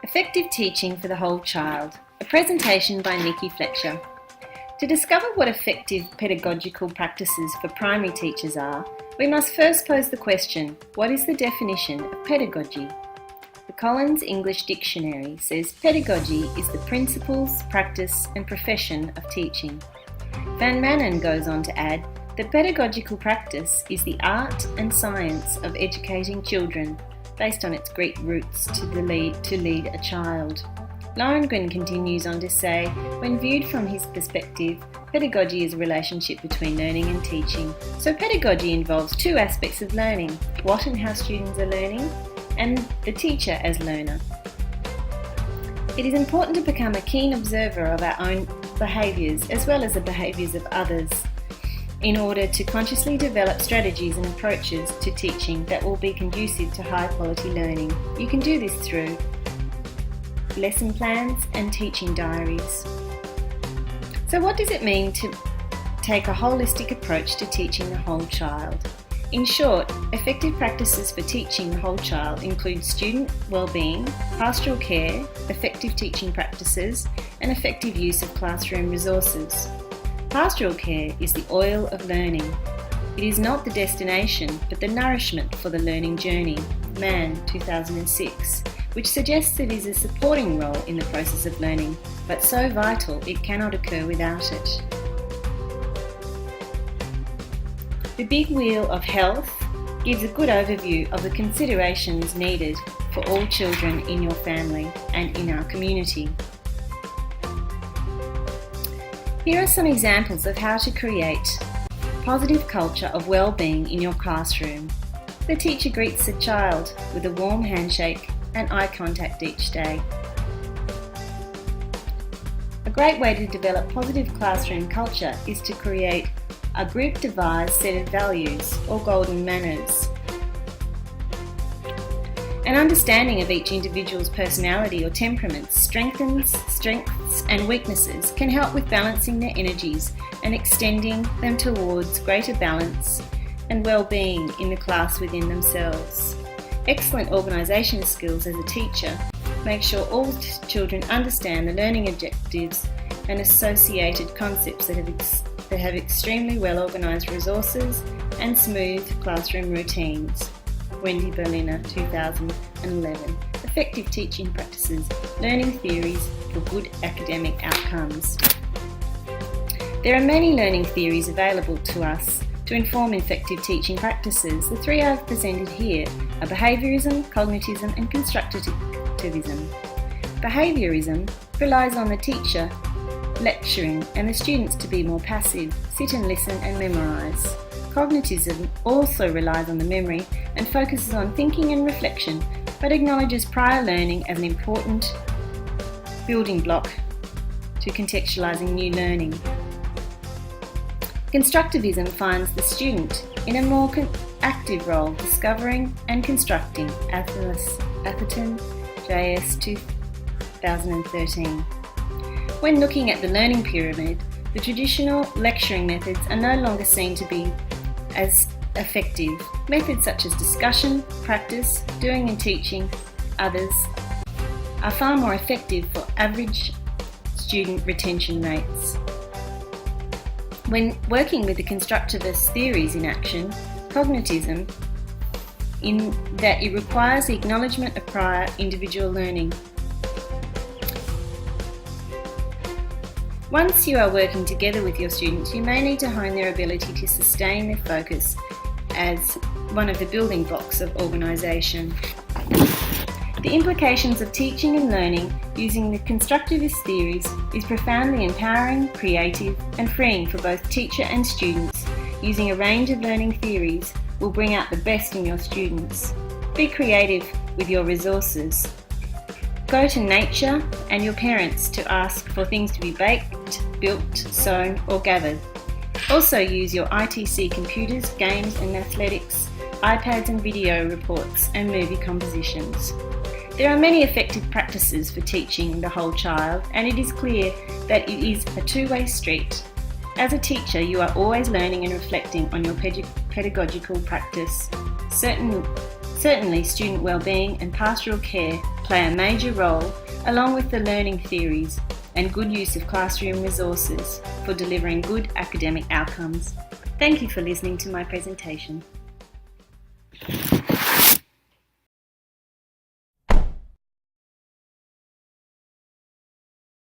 Effective Teaching for the Whole Child, a presentation by Nikki Fletcher. To discover what effective pedagogical practices for primary teachers are, we must first pose the question, what is the definition of pedagogy? The Collins English Dictionary says pedagogy is the principles, practice and profession of teaching. Van Manen goes on to add that pedagogical practice is the art and science of educating children based on its Greek roots to lead a child. Lohengrin continues on to say, when viewed from his perspective, pedagogy is a relationship between learning and teaching. So pedagogy involves two aspects of learning, what and how students are learning, and the teacher as learner. It is important to become a keen observer of our own behaviours as well as the behaviours of others, in order to consciously develop strategies and approaches to teaching that will be conducive to high quality learning. You can do this through lesson plans and teaching diaries. So what does it mean to take a holistic approach to teaching the whole child? In short, effective practices for teaching the whole child include student well-being, pastoral care, effective teaching practices, and effective use of classroom resources. Pastoral care is the oil of learning. It is not the destination, but the nourishment for the learning journey, Mann, 2006, which suggests it is a supporting role in the process of learning, but so vital it cannot occur without it. The Big Wheel of Health gives a good overview of the considerations needed for all children in your family and in our community. Here are some examples of how to create a positive culture of well-being in your classroom. The teacher greets the child with a warm handshake and eye contact each day. A great way to develop positive classroom culture is to create a group-devised set of values or golden manners. An understanding of each individual's personality or temperaments, strengths and weaknesses can help with balancing their energies and extending them towards greater balance and well-being in the class within themselves. Excellent organisation skills as a teacher make sure all children understand the learning objectives and associated concepts that have extremely well-organised resources and smooth classroom routines. Wendy Berliner, 2011. Effective Teaching Practices, Learning Theories for Good Academic Outcomes. There are many learning theories available to us to inform effective teaching practices. The three I've presented here are behaviourism, cognitism and constructivism. Behaviourism relies on the teacher lecturing and the students to be more passive, sit and listen and memorise. Cognitism also relies on the memory and focuses on thinking and reflection, but acknowledges prior learning as an important building block to contextualising new learning. Constructivism finds the student in a more active role, discovering and constructing. Atherton, J.S. 2013. When looking at the learning pyramid, the traditional lecturing methods are no longer seen to be as effective. Methods such as discussion, practice, doing and teaching others are far more effective for average student retention rates. When working with the constructivist theories in action, cognitism, in that it requires the acknowledgement of prior individual learning. Once you are working together with your students, you may need to hone their ability to sustain their focus as one of the building blocks of organisation. The implications of teaching and learning using the constructivist theories is profoundly empowering, creative and freeing for both teacher and students. Using a range of learning theories will bring out the best in your students. Be creative with your resources. Go to nature and your parents to ask for things to be baked, built, sewn or gathered. Also use your ITC computers, games and athletics, iPads and video reports and movie compositions. There are many effective practices for teaching the whole child, and it is clear that it is a two-way street. As a teacher, you are always learning and reflecting on your pedagogical practice. Certainly, student wellbeing and pastoral care play a major role, along with the learning theories and good use of classroom resources for delivering good academic outcomes. Thank you for listening to my presentation.